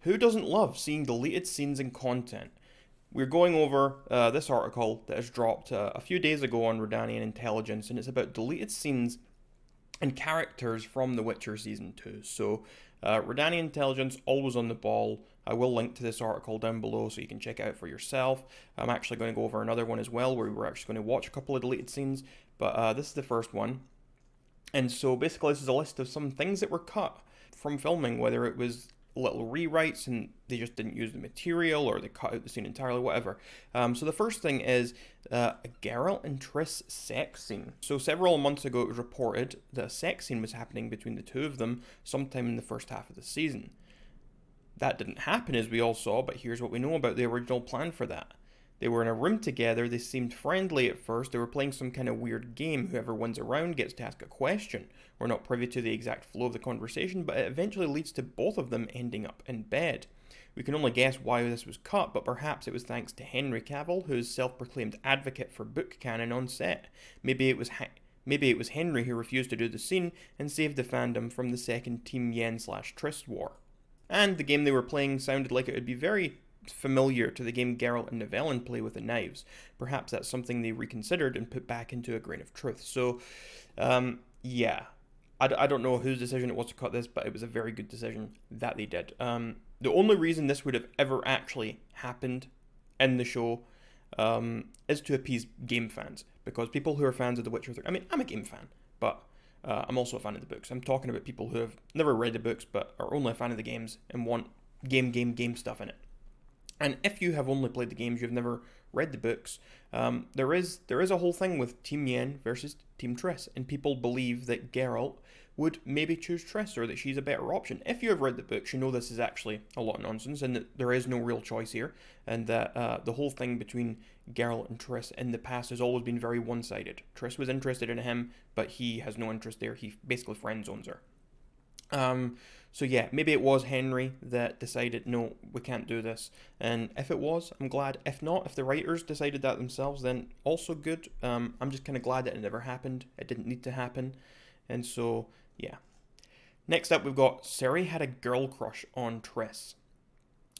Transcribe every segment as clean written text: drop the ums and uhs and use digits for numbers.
Who doesn't love seeing deleted scenes and content? We're going over this article that has dropped a few days ago on Redanian Intelligence, and it's about deleted scenes and characters from The Witcher Season 2. So, Redanian Intelligence, always on the ball. I will link to this article down below so you can check it out for yourself. I'm actually going to go over another one as well where we're actually going to watch a couple of deleted scenes, but this is the first one. And so basically this is a list of some things that were cut from filming, whether it was little rewrites and they just didn't use the material or they cut out the scene entirely, whatever. So the first thing is a Geralt and Triss sex scene. So several months ago it was reported that a sex scene was happening between the two of them sometime in the first half of the season. That didn't happen as we all saw, but here's what we know about the original plan for that. They were in a room together, they seemed friendly at first, they were playing some kind of weird game, whoever wins a round gets to ask a question. We're not privy to the exact flow of the conversation, but it eventually leads to both of them ending up in bed. We can only guess why this was cut, but perhaps it was thanks to Henry Cavill, who's self-proclaimed advocate for book canon on set. Maybe it was Henry who refused to do the scene and saved the fandom from the second Team Yen/Triss war. And the game they were playing sounded like it would be very familiar to the game Geralt and Nivellen play with the knives. Perhaps that's something they reconsidered and put back into A Grain of Truth. So, yeah. I don't know whose decision it was to cut this, but it was a very good decision that they did. The only reason this would have ever actually happened in the show is to appease game fans. Because people who are fans of The Witcher 3... I mean, I'm a game fan, but I'm also a fan of the books. I'm talking about people who have never read the books, but are only a fan of the games and want game stuff in it. And if you have only played the games, you've never read the books, there is a whole thing with Team Yen versus Team Triss, and people believe that Geralt would maybe choose Triss, or that she's a better option. If you have read the books, you know this is actually a lot of nonsense, and that there is no real choice here, and that the whole thing between Geralt and Triss in the past has always been very one-sided. Triss was interested in him, but he has no interest there. He basically friend zones her. So yeah, maybe it was Henry that decided, no, we can't do this. And if it was, I'm glad. If not, if the writers decided that themselves, then also good. I'm just kind of glad that it never happened. It didn't need to happen. And so, yeah. Next up, we've got Sari had a girl crush on Triss.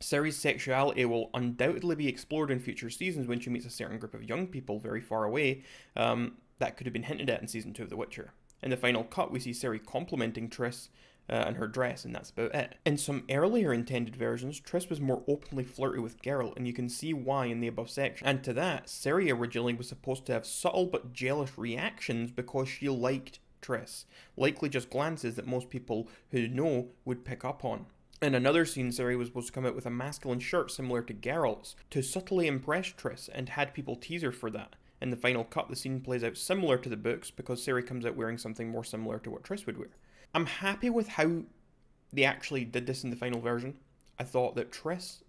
Sari's sexuality will undoubtedly be explored in future seasons when she meets a certain group of young people very far away. That could have been hinted at in Season 2 of The Witcher. In the final cut, we see Sari complimenting Triss and her dress, and that's about it. In some earlier intended versions, Triss was more openly flirty with Geralt, and you can see why in the above section. And to that, Sari originally was supposed to have subtle but jealous reactions because she liked Triss, likely just glances that most people who know would pick up on. In another scene, Sari was supposed to come out with a masculine shirt similar to Geralt's to subtly impress Triss, and had people tease her for that. In the final cut, the scene plays out similar to the books because Sari comes out wearing something more similar to what Triss would wear. I'm happy with how they actually did this in the final version. I thought that Triss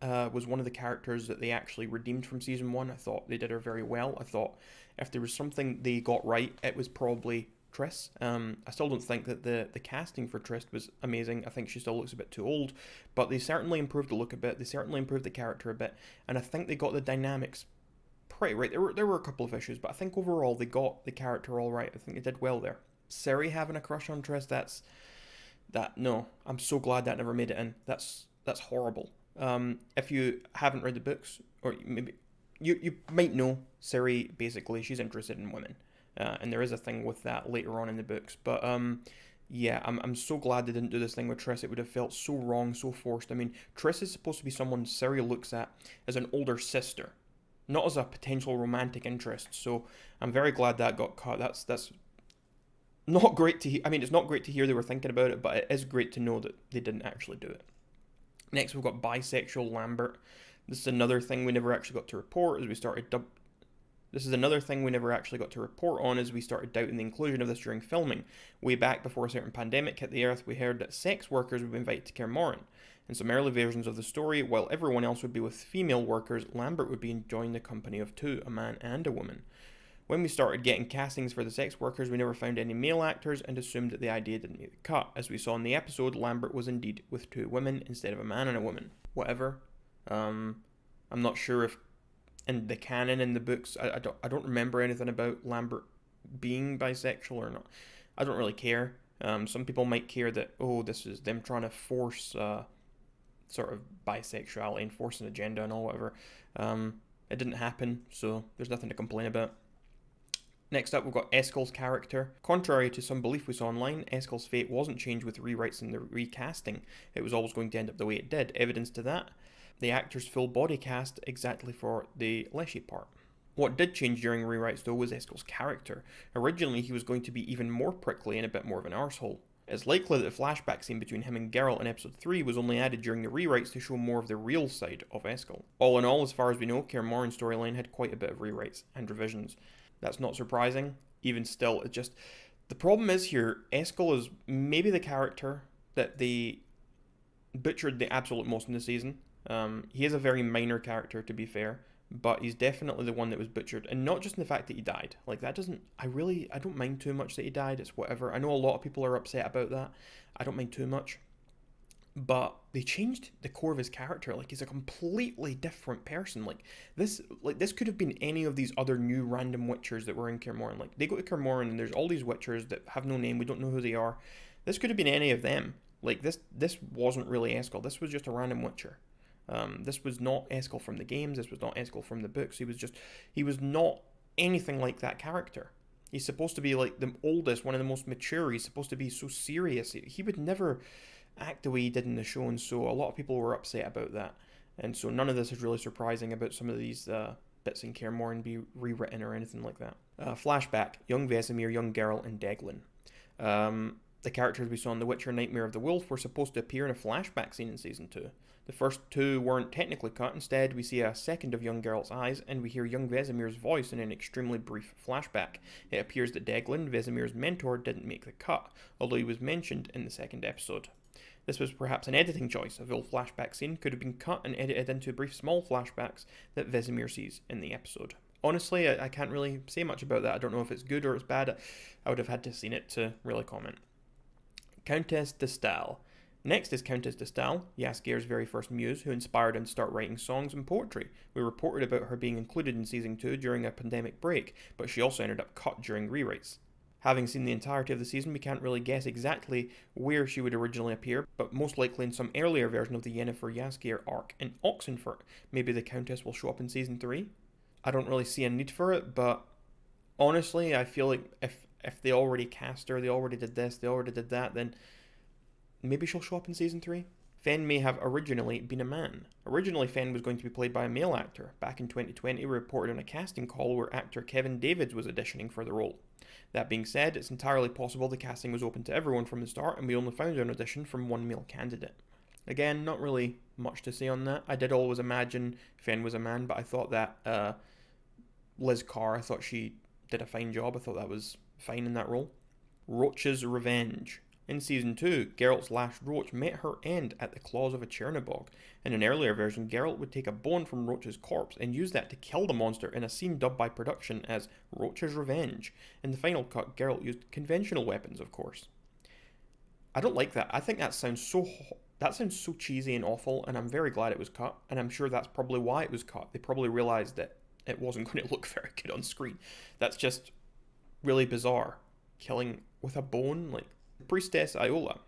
was one of the characters that they actually redeemed from Season 1. I thought they did her very well. I thought if there was something they got right, it was probably Triss. I still don't think that the casting for Triss was amazing. I think she still looks a bit too old, but they certainly improved the look a bit. They certainly improved the character a bit, and I think they got the dynamics pretty right. There were a couple of issues, but I think overall they got the character all right. I think they did well there. Sari having a crush on Triss, no. I'm so glad that never made it in. That's horrible. If you haven't read the books, or maybe you might know, Sari basically she's interested in women, and there is a thing with that later on in the books. But yeah, I'm so glad they didn't do this thing with Triss. It would have felt so wrong, so forced. I mean, Triss is supposed to be someone Sari looks at as an older sister, not as a potential romantic interest. So I'm very glad that got cut. That's not great to hear. I mean, it's not great to hear they were thinking about it, but it is great to know that they didn't actually do it. Next, we've got bisexual Lambert. This is another thing we never actually got to report as we started. This is another thing we never actually got to report on as we started doubting the inclusion of this during filming. Way back before a certain pandemic hit the earth, we heard that sex workers would be invited to Kaer Morhen. In some early versions of the story, while everyone else would be with female workers, Lambert would be enjoying the company of two, a man and a woman. When we started getting castings for the sex workers, we never found any male actors and assumed that the idea didn't make the cut. As we saw in the episode, Lambert was indeed with two women instead of a man and a woman. Whatever. I'm not sure if in the canon in the books, I don't remember anything about Lambert being bisexual or not. I don't really care. Some people might care that, oh, this is them trying to force sort of bisexuality and forcing agenda and all whatever. It didn't happen, so there's nothing to complain about. Next up, we've got Eskel's character. Contrary to some belief we saw online, Eskel's fate wasn't changed with rewrites and the recasting. It was always going to end up the way it did. Evidence to that, the actor's full body cast exactly for the Leshy part. What did change during rewrites though was Eskel's character. Originally he was going to be even more prickly and a bit more of an arsehole. It's likely that the flashback scene between him and Geralt in episode 3 was only added during the rewrites to show more of the real side of Eskel. All in all, as far as we know, Kaer Morhen's storyline had quite a bit of rewrites and revisions. That's not surprising. Even still, it just... The problem is here, Eskel is maybe the character that they butchered the absolute most in the season. He is a very minor character, to be fair, but he's definitely the one that was butchered. And not just in the fact that he died. Like, that doesn't... I don't mind too much that he died. It's whatever. I know a lot of people are upset about that. I don't mind too much. But they changed the core of his character. Like, he's a completely different person. Like this could have been any of these other new random witchers that were in Kaer Morhen. Like, they go to Kaer Morhen and there's all these witchers that have no name. We don't know who they are. This could have been any of them. Like, this wasn't really Eskel. This was just a random witcher. This was not Eskel from the games. This was not Eskel from the books. He was not anything like that character. He's supposed to be like the oldest, one of the most mature. He's supposed to be so serious. He would never act the way he did in the show, and so a lot of people were upset about that. And so none of this is really surprising about some of these bits in Kaer Morhen be rewritten or anything like that. Flashback, young Vesemir, young Geralt, and Deglin. The characters we saw in The Witcher Nightmare of the Wolf were supposed to appear in a flashback scene in Season 2. The first two weren't technically cut. Instead, we see a second of young Geralt's eyes, and we hear young Vesemir's voice in an extremely brief flashback. It appears that Deglin, Vesemir's mentor, didn't make the cut, although he was mentioned in the second episode. This was perhaps an editing choice. A full flashback scene could have been cut and edited into brief small flashbacks that Vesemir sees in the episode. Honestly, I can't really say much about that. I don't know if it's good or it's bad. I would have had to have seen it to really comment. Countess de Stael. Next is Countess de Stael, Jaskier's very first muse, who inspired him to start writing songs and poetry. We reported about her being included in Season 2 during a pandemic break, but she also ended up cut during rewrites. Having seen the entirety of the season, we can't really guess exactly where she would originally appear, but most likely in some earlier version of the Yennefer Jaskier arc in Oxenfurt. Maybe the Countess will show up in Season 3? I don't really see a need for it, but honestly, I feel like if they already cast her, they already did this, they already did that, then maybe she'll show up in Season 3? Fenn may have originally been a man. Originally, Fenn was going to be played by a male actor. Back in 2020, we reported on a casting call where actor Kevin Davids was auditioning for the role. That being said, it's entirely possible the casting was open to everyone from the start, and we only found an audition from one male candidate. Again, not really much to say on that. I did always imagine Fenn was a man, but I thought that Liz Carr, I thought she did a fine job. I thought that was fine in that role. Roachs Revenge. In Season 2, Geralt's last Roach met her end at the claws of a Chernobog. In an earlier version, Geralt would take a bone from Roach's corpse and use that to kill the monster in a scene dubbed by production as Roach's Revenge. In the final cut, Geralt used conventional weapons, of course. I don't like that. I think that sounds so cheesy and awful, and I'm very glad it was cut, and I'm sure that's probably why it was cut. They probably realised that it wasn't going to look very good on screen. That's just really bizarre. Killing with a bone, like... Priestess Aiola.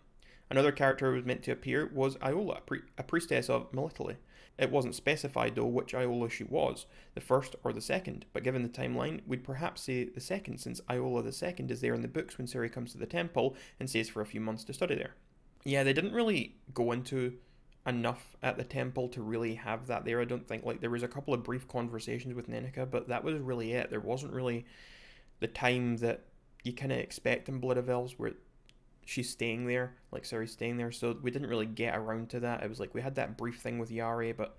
Another character who was meant to appear was Aiola, a priestess of Melitele. It wasn't specified though which Aiola she was, the first or the second, but given the timeline, we'd perhaps say the second, since Aiola the second is there in the books when Sari comes to the temple and stays for a few months to study there. Yeah, they didn't really go into enough at the temple to really have that there, I don't think. Like, there was a couple of brief conversations with Nennika, but that was really it. There wasn't really the time that you kind of expect in Blood of Elves where she's staying there, like Sari's staying there, so we didn't really get around to that. It was like we had that brief thing with Yari, but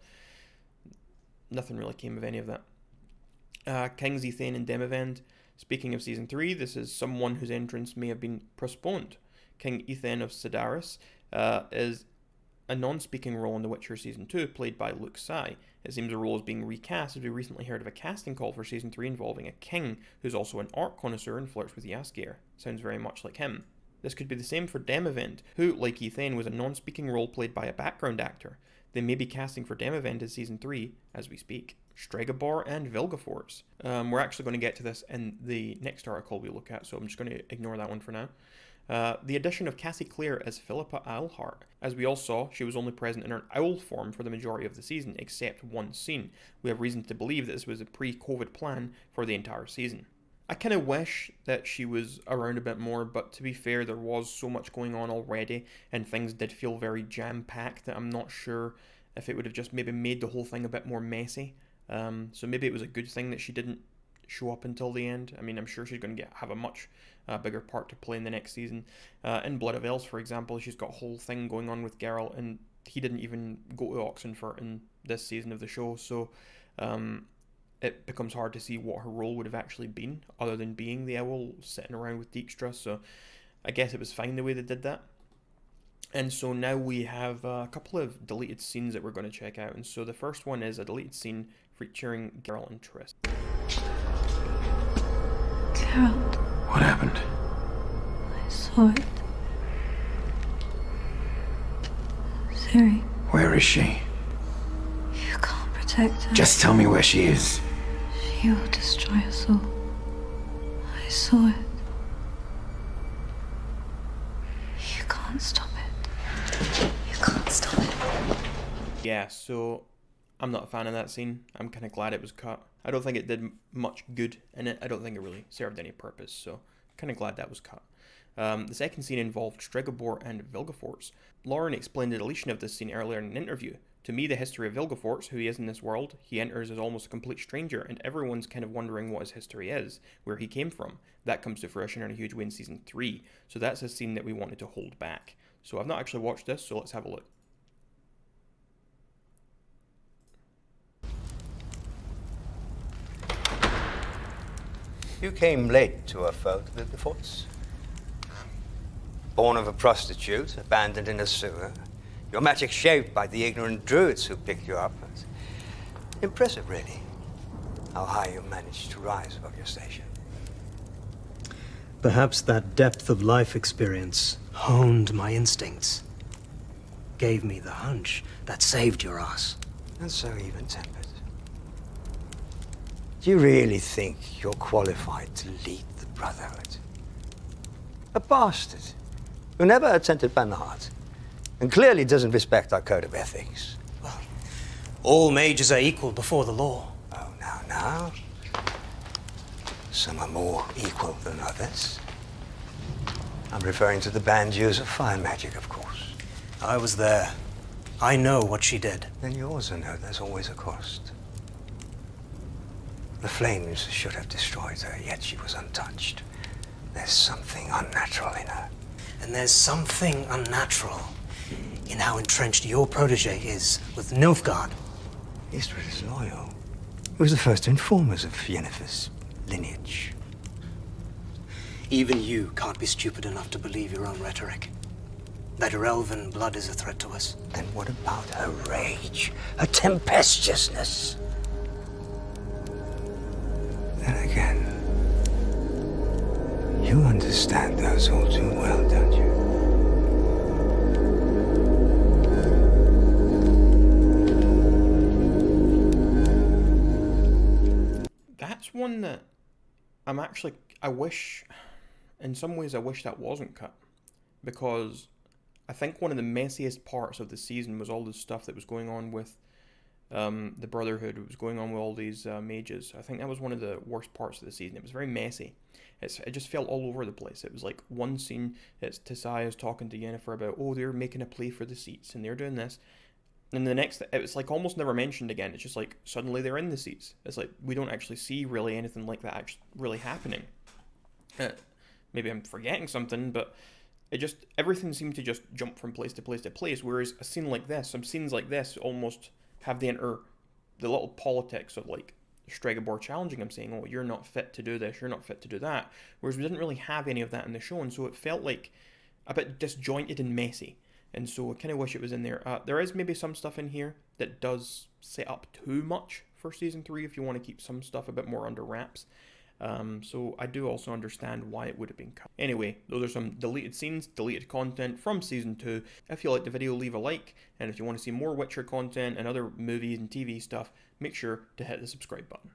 nothing really came of any of that. Kings Ethane and Demavend. Speaking of Season 3, this is someone whose entrance may have been postponed. King Ethane of Sedaris is a non-speaking role in The Witcher Season 2, played by Luke Sai. It seems the role is being recast, as we recently heard of a casting call for Season 3 involving a king who's also an art connoisseur and flirts with Jaskier. Sounds very much like him. This could be the same for Demavend, who, like Ethane, was a non-speaking role played by a background actor. They may be casting for Demavend in Season 3 as we speak. Stogabor and Vilgefortz. We're actually going to get to this in the next article we look at, so I'm just going to ignore that one for now. The addition of Cassie Clear as Philippa Eilhart. As we all saw, she was only present in her owl form for the majority of the season, except one scene. We have reason to believe that this was a pre-COVID plan for the entire season. I kind of wish that she was around a bit more, but to be fair, there was so much going on already, and things did feel very jam-packed that I'm not sure if it would have just maybe made the whole thing a bit more messy. So maybe it was a good thing that she didn't show up until the end. I mean, I'm sure she's going to have a much bigger part to play in the next season. In Blood of Elves, for example, she's got a whole thing going on with Geralt, and he didn't even go to Oxenfurt in this season of the show, so it becomes hard to see what her role would have actually been, other than being the owl sitting around with Dijkstra, so I guess it was fine the way they did that. And so now we have a couple of deleted scenes that we're going to check out, and so the first one is a deleted scene featuring Geralt and Tristan. Geralt. What happened? I saw it. Sari. Where is she? You can't protect her. Just tell me where she is. She will destroy us all. I saw it. You can't stop it. You can't stop it. Yeah, so I'm not a fan of that scene. I'm kind of glad it was cut. I don't think it did much good in it. I don't think it really served any purpose, so kind of glad that was cut. The second scene involved Stogabor and Vilgefortz. Lauren explained the deletion of this scene earlier in an interview. To me, the history of Vilgefortz, who he is in this world, he enters as almost a complete stranger, and everyone's kind of wondering what his history is, where he came from. That comes to fruition in a huge way in Season 3, so that's a scene that we wanted to hold back. So I've not actually watched this, so let's have a look. You came late to our folk, Vilgefortz. Born of a prostitute, abandoned in a sewer. Your magic shaped by the ignorant druids who picked you up. It's impressive, really, how high you managed to rise above your station. Perhaps that depth of life experience honed my instincts. Gave me the hunch that saved your ass. And so even-tempered. Do you really think you're qualified to lead the Brotherhood? A bastard who never attended Banard and clearly doesn't respect our code of ethics. Well, all mages are equal before the law. Oh, now. Some are more equal than others. I'm referring to the banned use of fire magic, of course. I was there. I know what she did. Then you also know there's always a cost. The flames should have destroyed her, yet she was untouched. There's something unnatural in her. And there's something unnatural in how entrenched your protege is with Nilfgaard. Istrid is loyal. He was the first to inform us of Yennefer's lineage. Even you can't be stupid enough to believe your own rhetoric. That her elven blood is a threat to us. Then what about her rage? Her tempestuousness? Then again, you understand those all too well, don't you? That's one that in some ways I wish that wasn't cut, because I think one of the messiest parts of the season was all the stuff that was going on with the Brotherhood. It was going on with all these mages. I think that was one of the worst parts of the season. It was very messy. It just felt all over the place. It was like one scene, it's Tissaya's talking to Yennefer about, oh, they're making a play for the seats, and they're doing this. And the next, it was like almost never mentioned again. It's just like, suddenly they're in the seats. It's like, we don't actually see really anything like that actually really happening. Maybe I'm forgetting something, but everything seemed to just jump from place to place to place, whereas some scenes like this almost have the little politics of like Stogabor challenging him, saying, oh, you're not fit to do this, you're not fit to do that, whereas we didn't really have any of that in the show, and so it felt like a bit disjointed and messy, and so I kind of wish it was in there. There is maybe some stuff in here that does set up too much for Season 3 if you want to keep some stuff a bit more under wraps. So I do also understand why it would have been cut. Anyway, those are some deleted scenes, deleted content from Season 2. If you liked the video, leave a like, and if you want to see more Witcher content and other movies and TV stuff, make sure to hit the subscribe button.